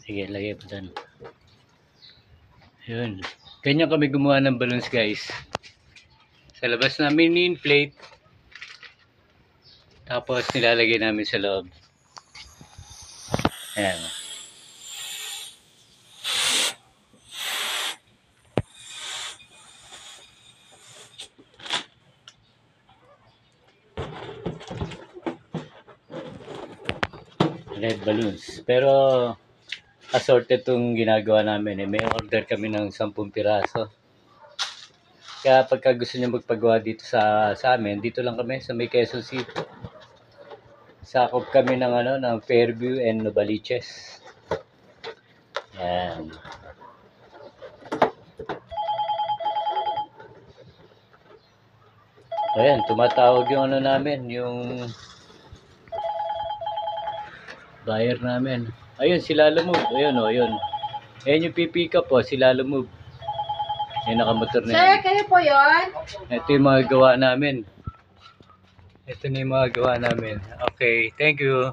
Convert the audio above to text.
Sige, lagay po dyan. Yun. Ganyan kami gumawa ng balloons, guys. Sa labas namin ni-inflate. Tapos nilalagay namin sa loob. Ayan. Red balloons. Pero assorted itong ginagawa namin. May order kami ng 10 piraso. Kaya pagka gusto niyo magpagawa dito sa amin, dito lang kami sa may Quezon City. Sakop kami ng Fairview and Novaliches. Yan. Ayan, tumatawag yung namin, yung buyer namin. Ayun, si Lalo Move. Ayun, ayun. Ayun yung pipick up po, si Lalo Move. Yung nakamotor na Sir, kayo po yun? Ito yung mga gawa namin. Ito na yung mga gawa namin. Okay, thank you.